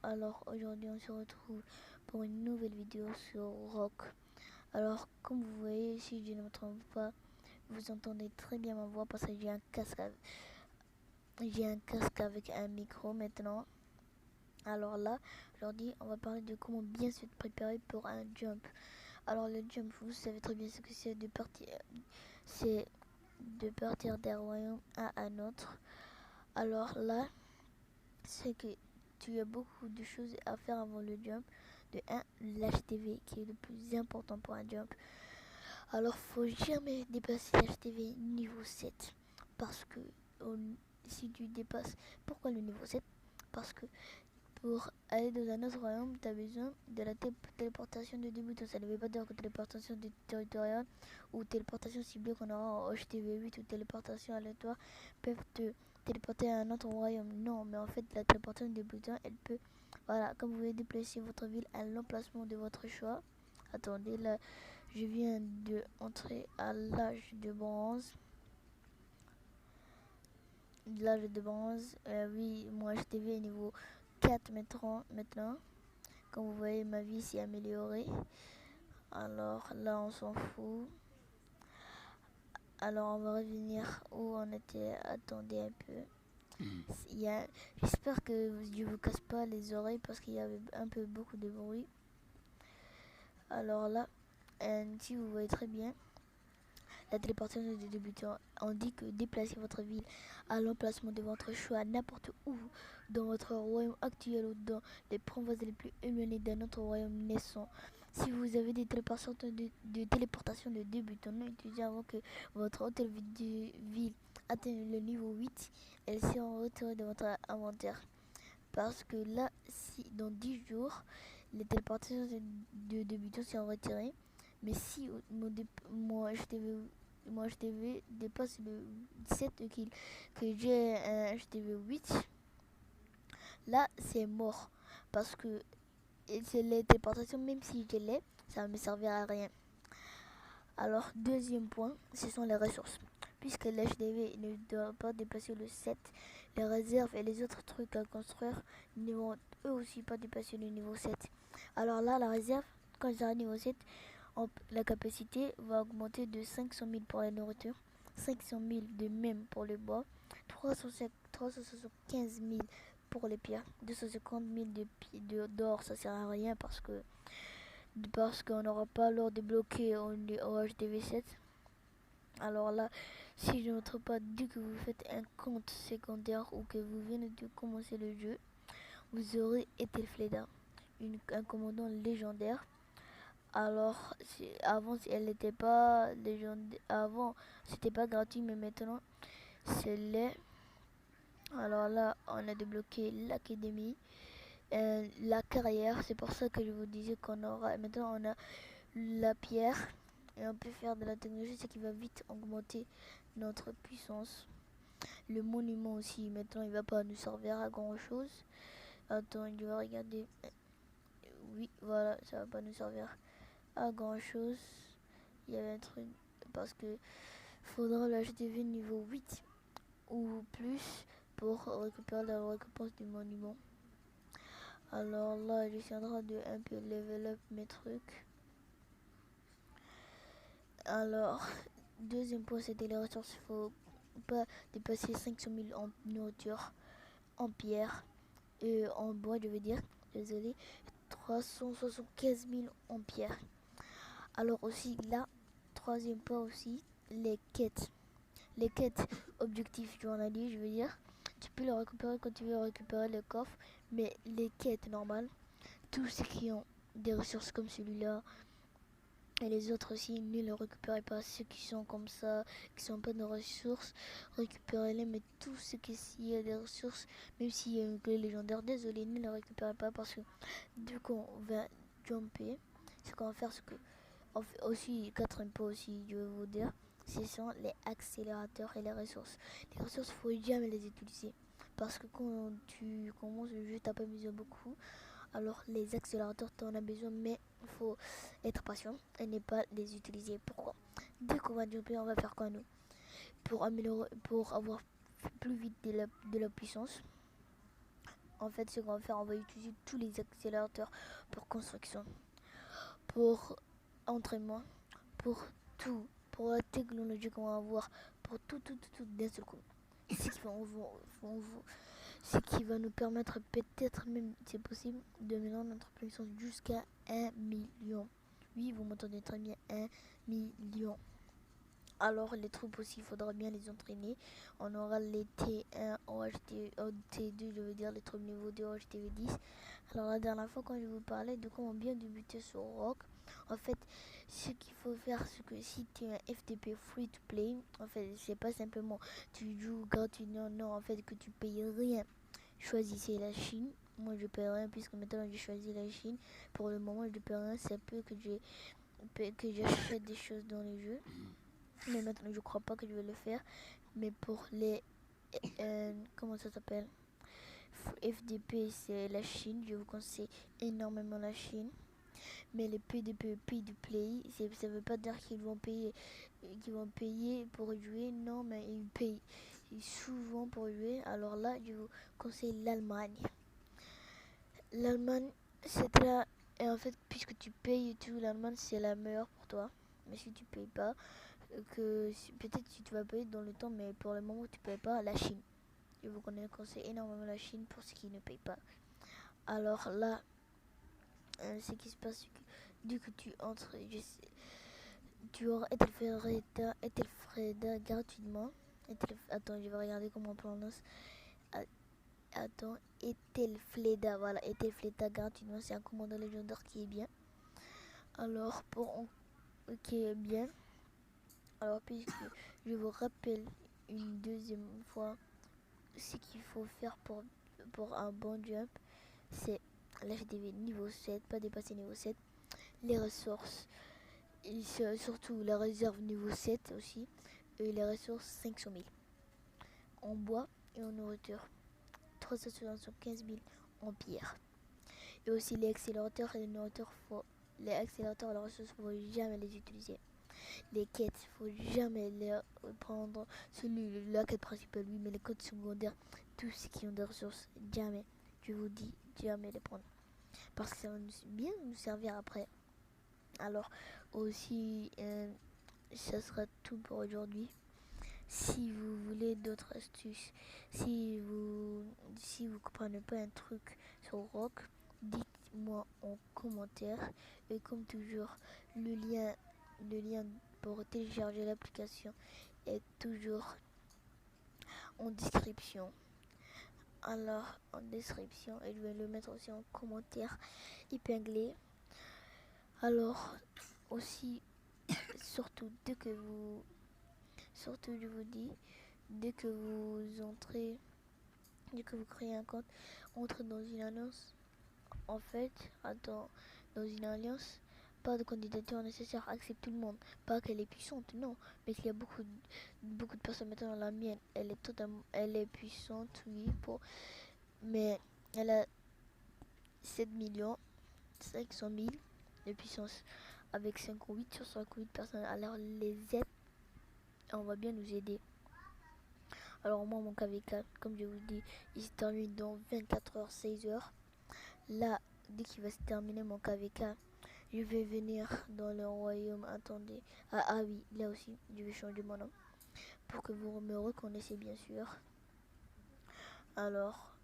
Alors aujourd'hui on se retrouve pour une nouvelle vidéo sur Rock. Alors comme vous voyez, si je ne me trompe pas, vous entendez très bien ma voix parce que j'ai un casque avec un micro maintenant. Alors là, aujourd'hui on va parler de comment bien se préparer pour un jump. Alors le jump, vous savez très bien ce que c'est de partir d'un royaume à un autre. Alors là, c'est que tu as beaucoup de choses à faire avant le jump. De 1, l'HTV qui est le plus important pour un jump. Alors faut jamais dépasser l'HTV niveau 7. Parce que si tu dépasses... Pourquoi le niveau 7? Parce que pour aller dans un autre royaume, tu as besoin de la téléportation de débutant. Ça ne veut pas dire que téléportation territoriale ou téléportation ciblée qu'on aura en HTV8 ou téléportation aléatoire peuvent te téléporter à un autre royaume. Non, mais en fait, la téléportation de débutant, elle peut... Voilà, comme vous voulez déplacer votre ville à l'emplacement de votre choix. Attendez, là, je viens de entrer à l'âge de bronze. L'âge de bronze, oui, moi HTV est niveau 4 maintenant. Comme vous voyez, ma vie s'est améliorée. Alors là, on s'en fout. Alors, on va revenir où on était. Attendez un peu. J'espère que je vous casse pas les oreilles parce qu'il y avait un peu beaucoup de bruit. Alors là, si vous voyez très bien, la téléportation des débutants, on dit que déplacez votre ville à l'emplacement de votre choix, n'importe où, dans votre royaume actuel ou dans les provinces les plus éloignées d'un autre royaume naissant. Si vous avez des téléportations de débutants non utilisées avant que votre hôtel de ville atteigne le niveau 8, elles seront retirées de votre inventaire. Parce que là, si dans 10 jours, les téléportations de débutants seront retirées, mais si mon HTV dépasse le 7 que j'ai un HTV 8, là c'est mort. Parce que c'est les téléportations, même si je l'ai, ça ne me servira à rien. Alors, deuxième point, ce sont les ressources. Puisque l'HDV ne doit pas dépasser le 7, les réserves et les autres trucs à construire ne vont eux aussi pas dépasser le niveau 7. Alors là, la réserve, quand j'arrive au niveau 7, la capacité va augmenter de 500 000 pour la nourriture, 500 000 de même pour le bois, 375 000 pour les pierres, 250 000 d'or, ça sert à rien parce qu'on n'aura pas l'or débloqué au HDV7. Alors là, si je ne me trompe pas, dès que vous faites un compte secondaire ou que vous venez de commencer le jeu, vous aurez Ethelfleda, un commandant légendaire. Alors, avant, elle n'était pas légendaire. Avant, c'était pas gratuit, mais maintenant, c'est l'est. Alors là, on a débloqué l'académie, la carrière. C'est pour ça que je vous disais qu'on aura. Maintenant, on a la pierre et on peut faire de la technologie, ce qui va vite augmenter notre puissance. Le monument aussi, maintenant, il va pas nous servir à grand chose. Attends, je vais regarder. Oui, voilà, ça va pas nous servir à grand chose. Il y avait un truc parce que faudra l'HDV niveau 8 ou plus pour récupérer la récompense du monument. Alors là, je suis en train de un peu level up mes trucs. Alors, deuxième point, c'était les ressources. Il faut pas dépasser 500 000 en nourriture, en pierre, en bois, je veux dire. Désolé. 375 000 en pierre. Alors aussi, là, troisième point aussi, les quêtes. Les quêtes objectifs journaliers, je veux dire. Tu peux le récupérer quand tu veux récupérer le coffre, mais les quêtes normales, tous ceux qui ont des ressources comme celui-là, et les autres aussi, ne les récupérez pas. Ceux qui sont comme ça, qui sont pas de ressources, récupérez-les. Mais tous ceux qui y a des ressources, même s'il y a une clé légendaire, désolé, ne les récupérez pas parce que dès qu'on va jumper, ce qu'on va faire, c'est que aussi, quatrième point aussi, je vais vous dire, ce sont les accélérateurs et les ressources. Les ressources, il faut jamais les utiliser. Parce que quand tu commences le jeu, tu n'as pas besoin beaucoup. Alors les accélérateurs, tu en as besoin, mais il faut être patient et ne pas les utiliser. Pourquoi? Dès qu'on va jumper, on va faire quoi nous? Pour avoir plus vite de la puissance, En fait, ce qu'on va faire, on va utiliser tous les accélérateurs pour construction, pour entraînement, pour tout, pour la technologie qu'on va avoir, pour tout d'un seul coup. Ce qui va nous permettre peut-être même, c'est possible, de mener notre puissance jusqu'à 1 million. Oui, vous m'entendez très bien, 1 million. Alors les troupes aussi, il faudra bien les entraîner. On aura les T1, T2, je veux dire les troupes niveau 2, OHTV10. Alors la dernière fois quand je vous parlais de comment bien débuter sur Rock, en fait ce qu'il faut faire c'est que si tu es un FTP free to play, en fait c'est pas simplement tu joues gratuitement, non en fait que tu payes rien. Choisissez la Chine. Moi je paye rien puisque maintenant j'ai choisi la Chine. Pour le moment je paye rien, c'est peu que j'achète des choses dans les jeux. Mais maintenant je crois pas que je vais le faire. Mais pour les comment ça s'appelle, FDP c'est la Chine. Je vous conseille énormément la Chine. Mais les PDP, pay to play, ça veut pas dire qu'ils vont payer pour jouer. Non, mais ils payent souvent pour jouer. Alors là, je vous conseille l'Allemagne. L'Allemagne, c'est là. Et en fait, puisque tu payes et tout, l'Allemagne c'est la meilleure pour toi. Mais si tu payes pas, peut-être si tu vas payer dans le temps, mais pour le moment tu payes pas, la Chine. Je vous conseille énormément la Chine pour ceux qui ne payent pas. Alors là, ce qui se passe, c'est que dès que tu entres, tu auras Ethelfreda gratuitement. Attends, je vais regarder comment on prononce. Attends, Ethelfleda, voilà, Ethelfleda gratuitement, c'est un commandant légendaire qui est bien. Alors, qui est bien. Alors, puisque je vous rappelle une deuxième fois ce qu'il faut faire pour un bon jump, c'est l'HDV niveau 7, pas dépasser niveau 7, les ressources, et surtout la réserve niveau 7 aussi, et les ressources 500 000 en bois et en nourriture, 375 000 en pierre. Et aussi les accélérateurs et les nourritures, les accélérateurs et les ressources, il ne faut jamais les utiliser. Les quêtes, il ne faut jamais les prendre. La quête principale, oui, mais les quêtes secondaires, tous ceux qui ont des ressources, jamais, je vous dis, jamais les prendre. Parce que ça va bien nous servir après. Alors, aussi, ça sera tout pour aujourd'hui. Si vous voulez d'autres astuces, si vous comprenez pas un truc sur Rock, dites-moi en commentaire. Et comme toujours, le lien pour télécharger l'application est toujours en description. Alors en description, et je vais le mettre aussi en commentaire épinglé. Alors aussi, surtout je vous dis, dès que vous créez un compte, entrez dans une alliance. En fait, dans une alliance, pas de candidature nécessaire, accepte tout le monde. Pas qu'elle est puissante, non, mais qu'il y a beaucoup de personnes maintenant dans la mienne. Elle est puissante, oui, mais elle a 7 500 000 de puissance avec 58 sur 58 personnes. Alors les aides, on va bien nous aider. Alors moi mon KV4, comme je vous dis, il se termine dans 24 heures, 16 heures. Là, dès qu'il va se terminer mon KVK, je vais venir dans le royaume. Attendez. Ah oui, là aussi, je vais changer mon nom. Pour que vous me reconnaissiez bien sûr. Alors,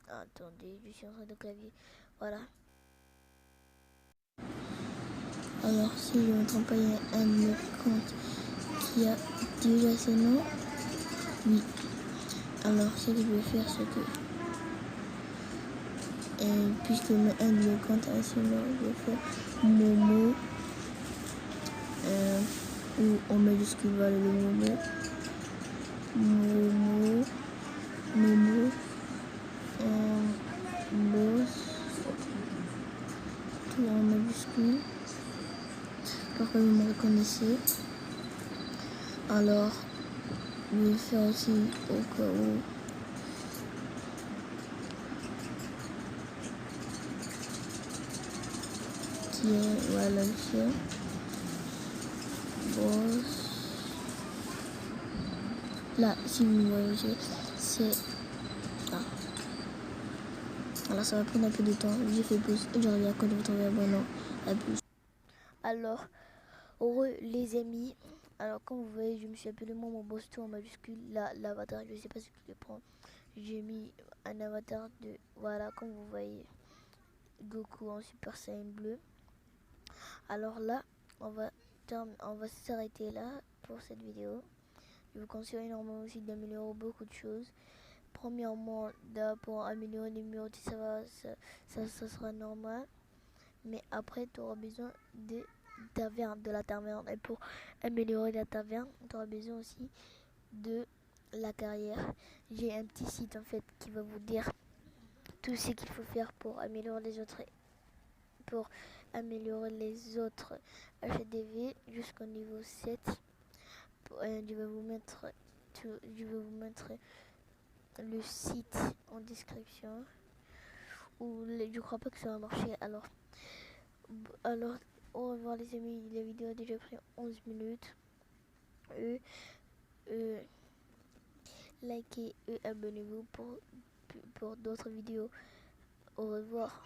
attendez, je suis en train de clavier. Voilà. Alors, si je ne me trompe pas, il y a un de mes comptes qui a déjà ce nom. Oui. Alors, ce que je vais faire, c'est que puisque un de mes comptes a ce nom, je vais faire Momo. Ou en majuscule, voilà le Momo. Momo. Boss. Tout en majuscule. Pour que vous me reconnaissiez. Alors, je vais faire aussi au cas où. Voilà le chien. Boss. Là, si vous voyez, c'est Alors ça va prendre un peu de temps. J'ai fait pause et je reviens quand je vous trouve abonné. À plus. Alors, heureux les amis. Alors comme vous voyez, je me suis appelé mon boss tout en majuscule. L'avatar, je sais pas ce que je prends. J'ai mis un avatar de, voilà, comme vous voyez, Goku en Super Saiyan bleu. Alors là, on va s'arrêter là pour cette vidéo. Je vous conseille énormément aussi d'améliorer beaucoup de choses. Premièrement, pour améliorer les murs, ça sera normal. Mais après, tu auras besoin de la taverne. Et pour améliorer la taverne, tu auras besoin aussi de la carrière. J'ai un petit site en fait qui va vous dire tout ce qu'il faut faire pour améliorer les autres HDV jusqu'au niveau 7. Je vais vous mettre le site en description. Je crois pas que ça va marcher. Alors au revoir les amis. La vidéo a déjà pris 11 minutes. Likez et abonnez-vous pour d'autres vidéos. Au revoir.